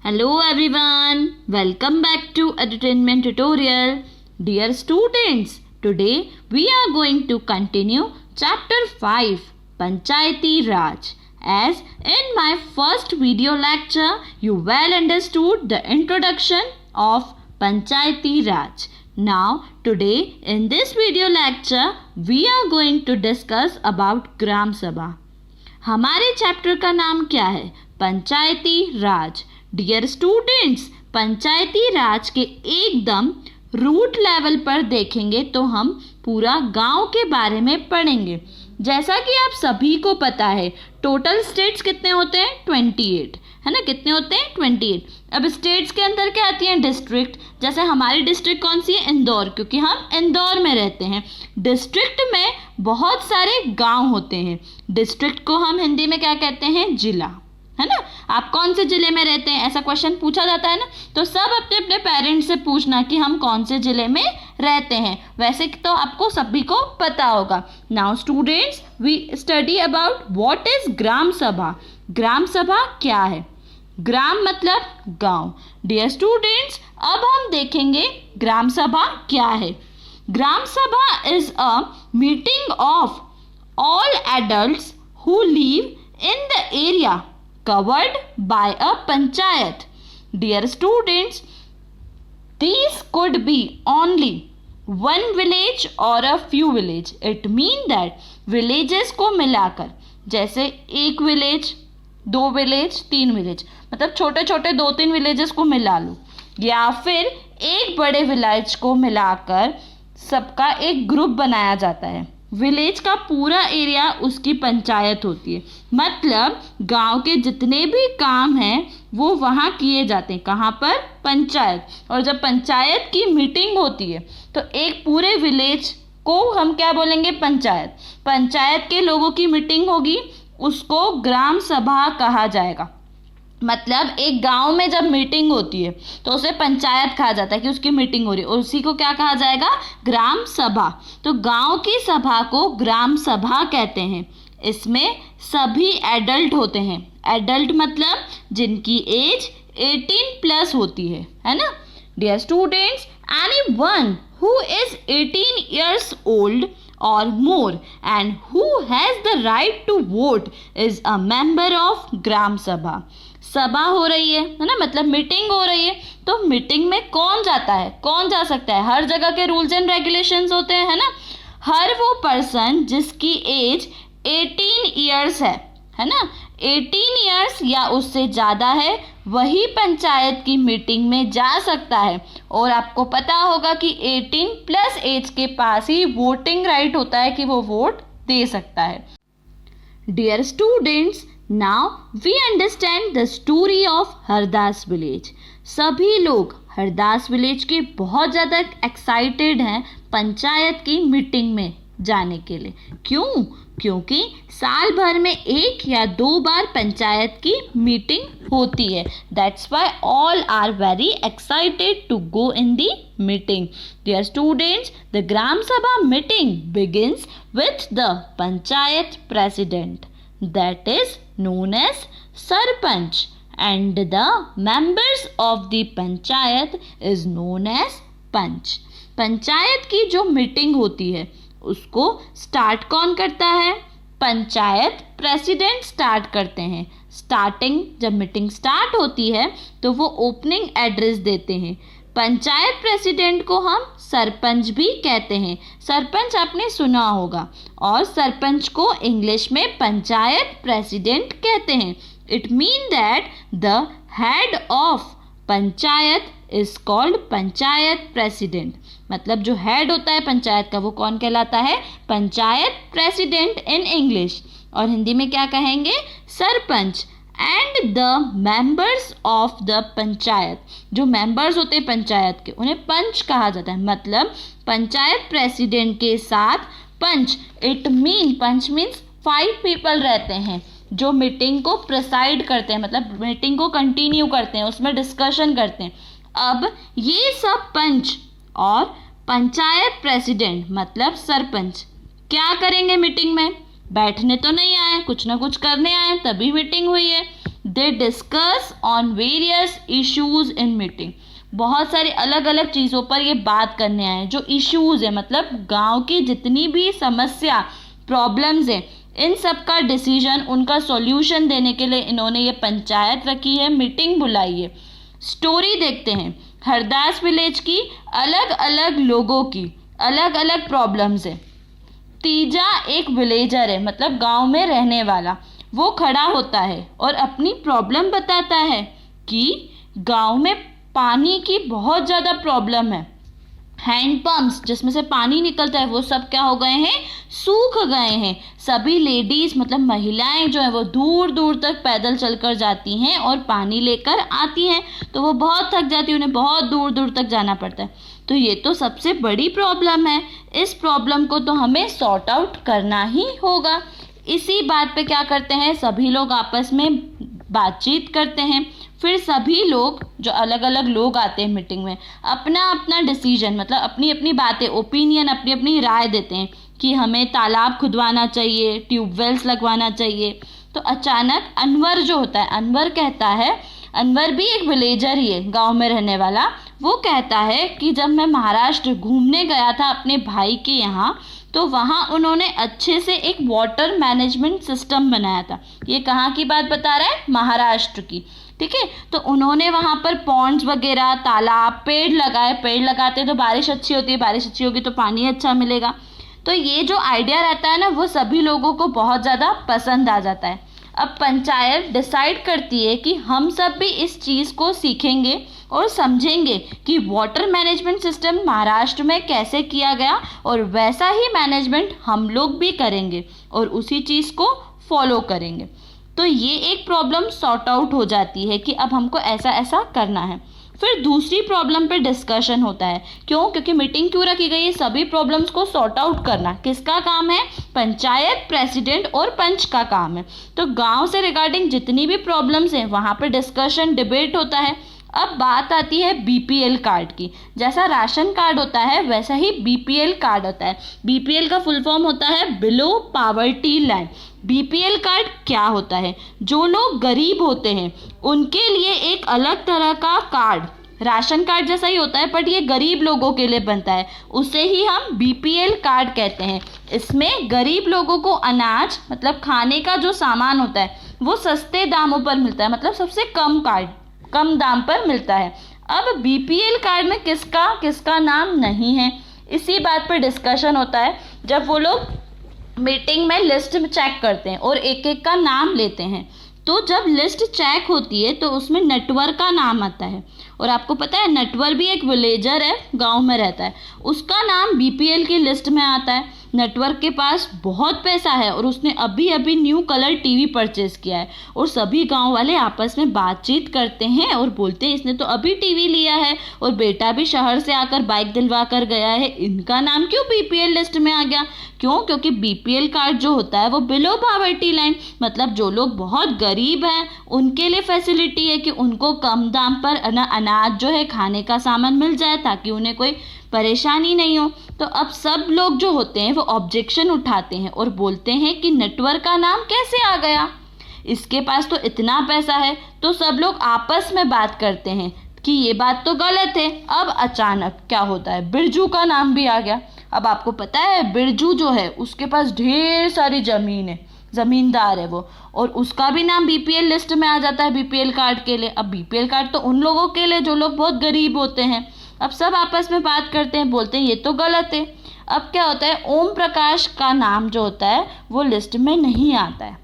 Hello everyone, welcome back to Edutainment Tutorial. Dear students, today we are going to continue chapter 5 Panchayati Raj. As in my first video lecture, you well understood the introduction of Panchayati Raj. Now today in this video lecture we are going to discuss about Gram Sabha. हमारे chapter का नाम क्या है? पंचायती राज. Dear students, पंचायती राज के एकदम root level पर देखेंगे तो हम पूरा गांव के बारे में पढ़ेंगे. जैसा कि आप सभी को पता है, टोटल स्टेट्स कितने होते हैं? 28 है ना. कितने होते हैं? 28. अब स्टेट्स के अंदर क्या आती हैं? डिस्ट्रिक्ट. जैसे हमारी डिस्ट्रिक्ट कौन सी है? इंदौर, क्योंकि हम इंदौर में रहते हैं. डिस्ट्रिक्ट में बहुत सारे गांव होते हैं. डिस्ट्रिक्ट को हम हिंदी में क्या कहते हैं? जिला, है ना. आप कौन से जिले में रहते हैं, ऐसा क्वेश्चन पूछा जाता है ना. तो सब अपने अपने पेरेंट्स से पूछना कि हम कौन से जिले में रहते हैं. वैसे तो आपको सभी को पता होगा. Now students, we study about what is gram sabha. Gram सभा क्या है? ग्राम मतलब गांव. डियर स्टूडेंट्स, अब हम देखेंगे ग्राम सभा क्या है. ग्राम सभा is a meeting of all adults who live in the area covered by a panchayat. Dear students, these could be only one village or a few village. It means that villages को मिलाकर, जैसे एक village, 2 village, 3 village, मतलब छोटे छोटे 2-3 villages को मिला लो, या फिर एक बड़े विलेज को मिलाकर सबका एक ग्रुप बनाया जाता है. विलेज का पूरा एरिया उसकी पंचायत होती है. मतलब गांव के जितने भी काम हैं वो वहाँ किए जाते हैं. कहाँ पर? पंचायत. और जब पंचायत की मीटिंग होती है तो एक पूरे विलेज को हम क्या बोलेंगे? पंचायत. पंचायत के लोगों की मीटिंग होगी, उसको ग्राम सभा कहा जाएगा. मतलब एक गांव में जब मीटिंग होती है तो उसे पंचायत कहा जाता है कि उसकी मीटिंग हो रही है, और उसी को क्या कहा जाएगा? ग्राम सभा. तो गांव की सभा को ग्राम सभा कहते हैं. इसमें सभी एडल्ट होते हैं. एडल्ट मतलब जिनकी एज 18+ होती है ना. Dear students, anyone who is 18 years old or more and who has the right to vote is a member of ग्राम सभा. सभा हो रही है ना, मतलब मीटिंग हो रही है. तो मीटिंग में कौन जाता है? कौन जा सकता है? हर जगह के रूल्स एंड रेगुलेशंस होते हैं, है ना. हर वो पर्सन जिसकी एज 18 ईयर्स है ना, 18 ईयर्स या उससे ज़्यादा है, वही पंचायत की मीटिंग में जा सकता है. और आपको पता होगा कि 18+ एज के पास ही वोटिंग राइट होता है कि वो वोट दे सकता है. Dear students, now we understand the story of Hardas village. सभी लोग हरदास विलेज के बहुत ज़्यादा एक्साइटेड हैं पंचायत की मीटिंग में जाने के लिए. क्यों? क्योंकि साल भर में 1 या 2 बार पंचायत की मीटिंग होती है. That's why all are very excited to go in the meeting. Dear students, the gram sabha meeting begins with the panchayat president, that is known as sarpanch, and the members of the panchayat is known as panch. Panchayat की जो meeting होती है उसको start कौन करता है? Panchayat president start करते हैं. स्टार्टिंग जब मीटिंग स्टार्ट होती है तो वो ओपनिंग एड्रेस देते हैं. पंचायत प्रेसिडेंट को हम सरपंच भी कहते हैं. सरपंच आपने सुना होगा, और सरपंच को इंग्लिश में पंचायत प्रेसिडेंट कहते हैं. It mean that the head of panchayat is called panchayat president. मतलब जो हेड होता है पंचायत का वो कौन कहलाता है? Panchayat president in English. और हिंदी में क्या कहेंगे? Sarpanch. And the members of the panchayat, जो मेंबर्स होते हैं पंचायत के, उन्हें पंच कहा जाता है. मतलब पंचायत प्रेसिडेंट के साथ पंच. पंच मीन्स 5 पीपल रहते हैं जो मीटिंग को प्रिसाइड करते हैं, मतलब मीटिंग को कंटिन्यू करते हैं, उसमें डिस्कशन करते हैं. अब ये सब पंच और पंचायत प्रेसिडेंट मतलब सरपंच क्या करेंगे मीटिंग में? बैठने तो नहीं आए, कुछ ना कुछ करने आए, तभी मीटिंग हुई है. They discuss on various issues in meeting. बहुत सारी अलग अलग चीज़ों पर ये बात करने आए। जो इश्यूज़ है मतलब गांव की जितनी भी समस्या प्रॉब्लम्स हैं, इन सब का डिसीजन, उनका सॉल्यूशन देने के लिए इन्होंने ये पंचायत रखी है, मीटिंग बुलाई है। स्टोरी देखते हैं। हरदास विलेज की अलग अलग लोगों की अलग अलग प्रॉब्लम्स है। तीजा एक विलेजर है, मतलब गांव में रहने वाला, वो खड़ा होता है और अपनी प्रॉब्लम बताता है कि गांव में पानी की बहुत ज़्यादा प्रॉब्लम है। हैंड पंप्स जिसमें से पानी निकलता है वो सब क्या हो गए हैं, सूख गए हैं। सभी लेडीज़ मतलब महिलाएं जो है वो दूर दूर तक पैदल चलकर जाती हैं और पानी लेकर आती हैं, तो वो बहुत थक जाती है, उन्हें बहुत दूर दूर तक जाना पड़ता है। तो ये तो सबसे बड़ी प्रॉब्लम है। इस प्रॉब्लम को तो हमें सॉर्ट आउट करना ही होगा। इसी बात पे क्या करते हैं, सभी लोग आपस में बातचीत करते हैं। फिर सभी लोग जो अलग अलग लोग आते हैं मीटिंग में, अपना अपना डिसीजन मतलब अपनी अपनी बातें, ओपिनियन, अपनी अपनी राय देते हैं कि हमें तालाब खुदवाना चाहिए, ट्यूबवेल्स लगवाना चाहिए। तो अचानक अनवर जो होता है, अनवर कहता है, अनवर भी एक विलेजर ही है, गांव में रहने वाला। वो कहता है कि जब मैं महाराष्ट्र घूमने गया था अपने भाई के यहाँ, तो वहाँ उन्होंने अच्छे से एक वाटर मैनेजमेंट सिस्टम बनाया था। ये कहाँ की बात बता रहा है, महाराष्ट्र की। ठीक है, तो उन्होंने वहाँ पर पॉन्ड्स वगैरह, तालाब, पेड़ लगाए। पेड़ लगाते तो बारिश अच्छी होती है, बारिश अच्छी होगी तो पानी अच्छा मिलेगा। तो ये जो आइडिया रहता है ना, वो सभी लोगों को बहुत ज़्यादा पसंद आ जाता है। अब पंचायत डिसाइड करती है कि हम सब भी इस चीज़ को सीखेंगे और समझेंगे कि वाटर मैनेजमेंट सिस्टम महाराष्ट्र में कैसे किया गया, और वैसा ही मैनेजमेंट हम लोग भी करेंगे और उसी चीज़ को फॉलो करेंगे। तो ये एक प्रॉब्लम सॉर्ट आउट हो जाती है कि अब हमको ऐसा ऐसा करना है। फिर दूसरी प्रॉब्लम पे डिस्कशन होता है। क्यों? क्योंकि मीटिंग क्यों रखी गई है, सभी प्रॉब्लम्स को सॉर्ट आउट करना किसका काम है, पंचायत प्रेसिडेंट और पंच का काम है। तो गांव से रिगार्डिंग जितनी भी प्रॉब्लम्स हैं वहाँ पे डिस्कशन, डिबेट होता है। अब बात आती है बीपीएल कार्ड की। जैसा राशन कार्ड होता है वैसा ही बीपीएल कार्ड होता है। बीपीएल का फुल फॉर्म होता है below poverty line. BPL card क्या होता है, जो लोग गरीब होते हैं उनके लिए एक अलग तरह का कार्ड, राशन कार्ड जैसा ही होता है बट ये गरीब लोगों के लिए बनता है, उसे ही हम बीपीएल कार्ड कहते हैं। इसमें गरीब लोगों को अनाज मतलब खाने का जो सामान होता है वो सस्ते दामों पर मिलता है, मतलब सबसे कम दाम पर मिलता है। अब बीपीएल कार्ड में किसका किसका नाम नहीं है, इसी बात पर डिस्कशन होता है। जब वो लोग मीटिंग में लिस्ट में चेक करते हैं और एक एक का नाम लेते हैं, तो जब लिस्ट चेक होती है तो उसमें नटवर का नाम आता है। और आपको पता है नटवर भी एक विलेजर है, गांव में रहता है, उसका नाम बीपीएल की लिस्ट में आता है। नटवर के पास बहुत पैसा है और उसने अभी अभी न्यू कलर टीवी परचेज किया है, और सभी गांव वाले आपस में बातचीत करते हैं और बोलते हैं इसने तो अभी टीवी लिया है और बेटा भी शहर से आकर बाइक दिलवा कर गया है, इनका नाम क्यों बीपीएल लिस्ट में आ गया? क्यों? क्योंकि बीपीएल कार्ड जो होता है वो बिलो पॉवर्टी लाइन, मतलब जो लोग बहुत गरीब हैं उनके लिए फैसिलिटी है कि उनको कम दाम पर अनाज जो है, खाने का सामान मिल जाए ताकि उन्हें कोई परेशानी नहीं हो। तो अब सब लोग जो होते हैं वो ऑब्जेक्शन उठाते हैं और बोलते हैं कि नटवर का नाम कैसे आ गया, इसके पास तो इतना पैसा है। तो सब लोग आपस में बात करते हैं कि ये बात तो गलत है। अब अचानक क्या होता है, बिरजू का नाम भी आ गया। अब आपको पता है बिरजू जो है उसके पास ढेर सारी ज़मीन है, ज़मींदार है वो, और उसका भी नाम बीपीएल लिस्ट में आ जाता है बीपीएल कार्ड के लिए। अब बीपीएल कार्ड तो उन लोगों के लिए जो लोग बहुत गरीब होते हैं। अब सब आपस में बात करते हैं, बोलते हैं ये तो गलत है। अब क्या होता है, ओम प्रकाश का नाम जो होता है वो लिस्ट में नहीं आता है,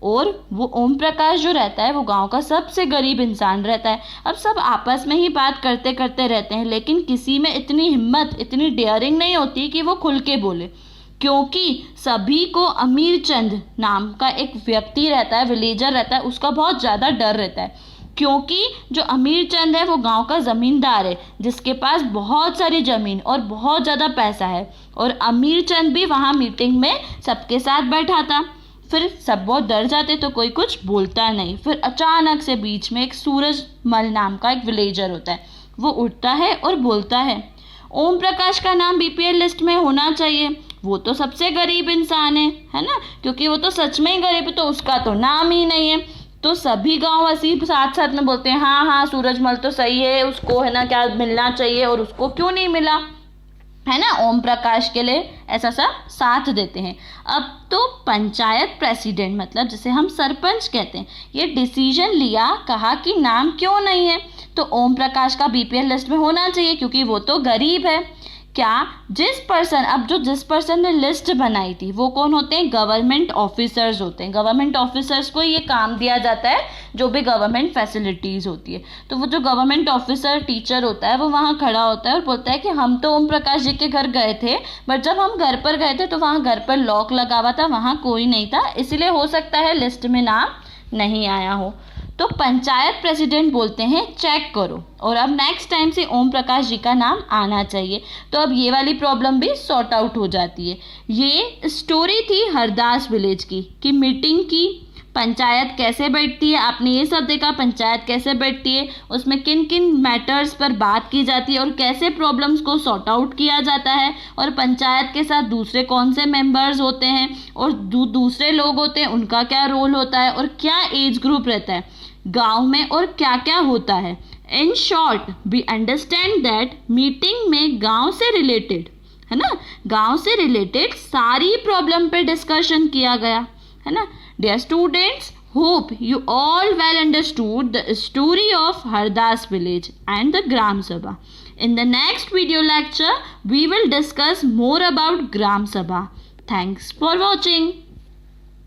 और वो ओम प्रकाश जो रहता है वो गांव का सबसे गरीब इंसान रहता है। अब सब आपस में ही बात करते करते रहते हैं, लेकिन किसी में इतनी हिम्मत, इतनी डेयरिंग नहीं होती कि वो खुल के बोले, क्योंकि सभी को अमीर चंद नाम का एक व्यक्ति रहता है, विलेजर रहता है, उसका बहुत ज़्यादा डर रहता है। क्योंकि जो अमीर चंद है वो गांव का ज़मींदार है जिसके पास बहुत सारी ज़मीन और बहुत ज़्यादा पैसा है, और अमीर चंद भी वहाँ मीटिंग में सबके साथ बैठा था। फिर सब बहुत डर जाते तो कोई कुछ बोलता नहीं। फिर अचानक से बीच में एक सूरजमल नाम का एक विलेजर होता है, वो उठता है और बोलता है ओम प्रकाश का नाम बीपीएल लिस्ट में होना चाहिए, वो तो सबसे गरीब इंसान है ना, क्योंकि वो तो सच में ही गरीब है, तो उसका तो नाम ही नहीं है। तो सभी गांव ऐसी साथ साथ में बोलते हैं हाँ हाँ सूरजमल तो सही है, उसको है ना क्या मिलना चाहिए और उसको क्यों नहीं मिला, है ना। ओम प्रकाश के लिए ऐसा सब साथ देते हैं। अब तो पंचायत प्रेसिडेंट मतलब जिसे हम सरपंच कहते हैं, ये डिसीजन लिया, कहा कि नाम क्यों नहीं है, तो ओम प्रकाश का बीपीएल लिस्ट में होना चाहिए क्योंकि वो तो गरीब है। क्या जिस पर्सन ने लिस्ट बनाई थी वो कौन होते हैं, गवर्नमेंट ऑफिसर्स होते हैं। गवर्नमेंट ऑफिसर्स को ये काम दिया जाता है जो भी गवर्नमेंट फैसिलिटीज़ होती है। तो वो जो गवर्नमेंट ऑफिसर टीचर होता है वो वहाँ खड़ा होता है और बोलता है कि हम तो ओम प्रकाश जी के घर गए थे, बट जब हम घर पर गए थे तो वहाँ घर पर लॉक लगा हुआ था, वहाँ कोई नहीं था, इसीलिए हो सकता है लिस्ट में नाम नहीं आया हो। तो पंचायत प्रेसिडेंट बोलते हैं चेक करो, और अब नेक्स्ट टाइम से ओम प्रकाश जी का नाम आना चाहिए। तो अब ये वाली प्रॉब्लम भी सॉर्ट आउट हो जाती है। ये स्टोरी थी हरदास विलेज की कि मीटिंग की, पंचायत कैसे बैठती है, आपने ये सब देखा पंचायत कैसे बैठती है, उसमें किन किन मैटर्स पर बात की जाती है और कैसे प्रॉब्लम्स को सॉर्ट आउट किया जाता है, और पंचायत के साथ दूसरे कौन से मेंबर्स होते हैं और दूसरे लोग होते हैं उनका क्या रोल होता है, और क्या एज ग्रुप रहता है गांव में और क्या क्या होता है। In short we understand that meeting में गांव से रिलेटेड, है ना, गांव से रिलेटेड सारी प्रॉब्लम पे डिस्कशन किया गया, है ना। Dear students, hope you all well understood the story of Hardas village and the Gram Sabha. In the next video lecture, we will discuss more about Gram Sabha. Thanks for watching.